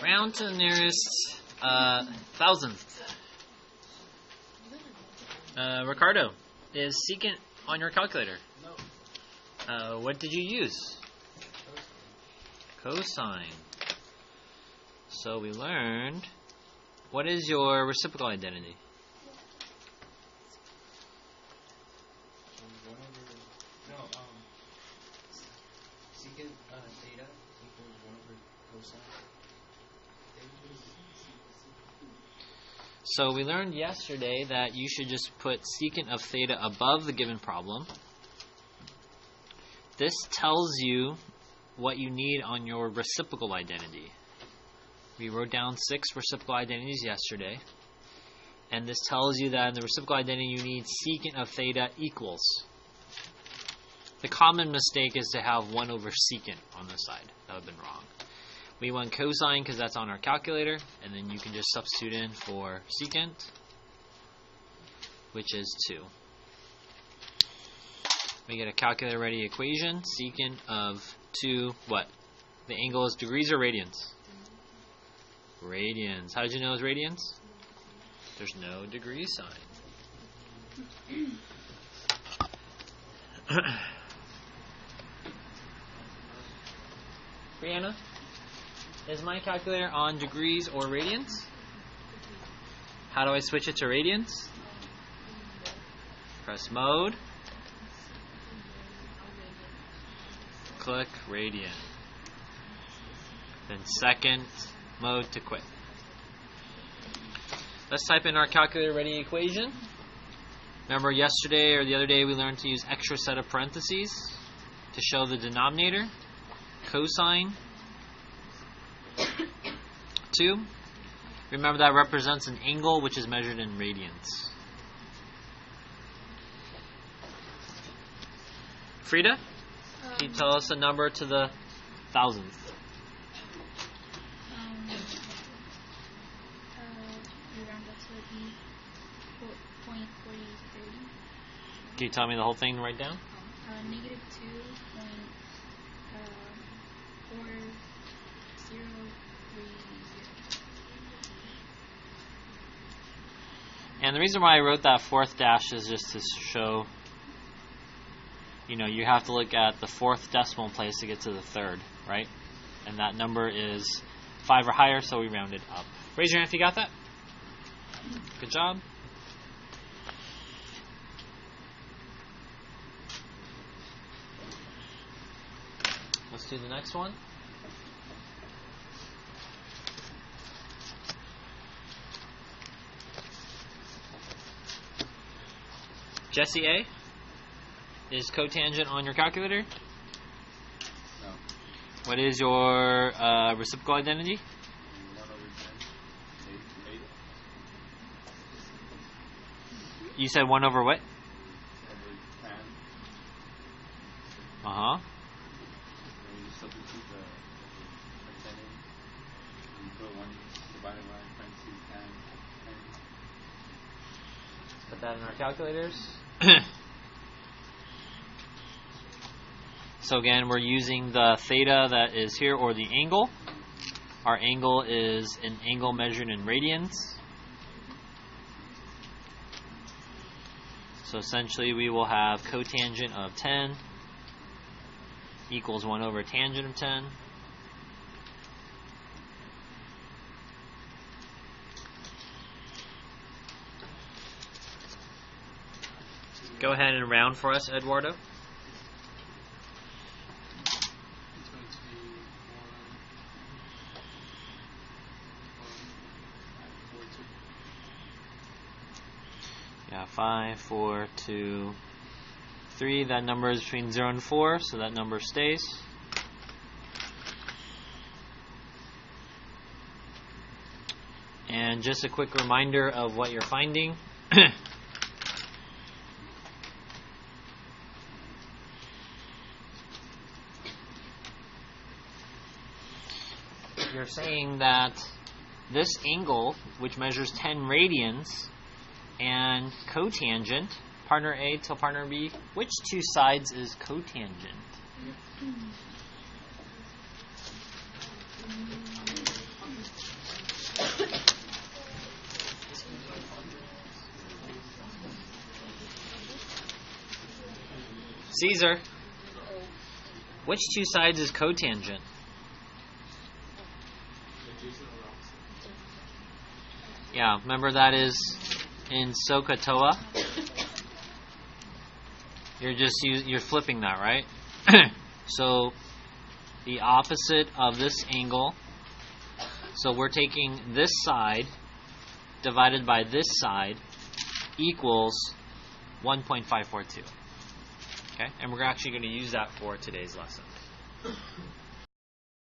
Round to the nearest thousandth. Ricardo, is secant on your calculator? No. What did you use? Cosine. So we learned, what is your reciprocal identity? Secant theta equals 1 over cosine. So we learned yesterday that you should just put secant of theta above the given problem. This tells you what you need on your reciprocal identity. We wrote down 6 reciprocal identities yesterday. And this tells you that in the reciprocal identity you need secant of theta equals. The common mistake is to have 1 over secant on this side. That would have been wrong. We want cosine because that's on our calculator, and then you can just substitute in for secant, which is 2. We get a calculator-ready equation, secant of 2, what? The angle is degrees or radians? Radians. How did you know it was radians? There's no degree sign. Brianna, is my calculator on degrees or radians? How do I switch it to radians? Press mode. Click radian. Then second mode to quit. Let's type in our calculator ready equation. Remember yesterday or the other day we learned to use extra set of parentheses to show the denominator. Cosine 2. Remember that represents an angle which is measured in radians. Frida, can you tell us a number to the thousandth? Can you tell me the whole thing to write down? Negative 2.4030. And the reason why I wrote that fourth dash is just to show, you have to look at the fourth decimal place to get to the third, right? And that number is 5 or higher, so we round it up. Raise your hand if you got that. Good job. Let's do the next one. Jesse A, is cotangent on your calculator? No. What is your reciprocal identity? 1 over 10. 8. You said 1 over what? Over 10. Uh-huh. Then you substitute the percentage. You put 1 divided by parentheses 10. Put that in our calculators. So again, we're using the theta that is here, or the angle. Our angle is an angle measured in radians. So essentially we will have cotangent of 10 equals 1 over tangent of 10. Go ahead and round for us, Eduardo. It's going to be 1, 4, 2. Yeah, 5, 4, 2, 3. That number is between 0 and 4, so that number stays. And just a quick reminder of what you're finding. You're saying that this angle, which measures 10 radians, and cotangent, partner A to partner B, which two sides is cotangent? Caesar, which two sides is cotangent? Yeah, remember that is in SOHCAHTOA. You're flipping that, right? So the opposite of this angle. So we're taking this side divided by this side equals 1.542. Okay, and we're actually going to use that for today's lesson.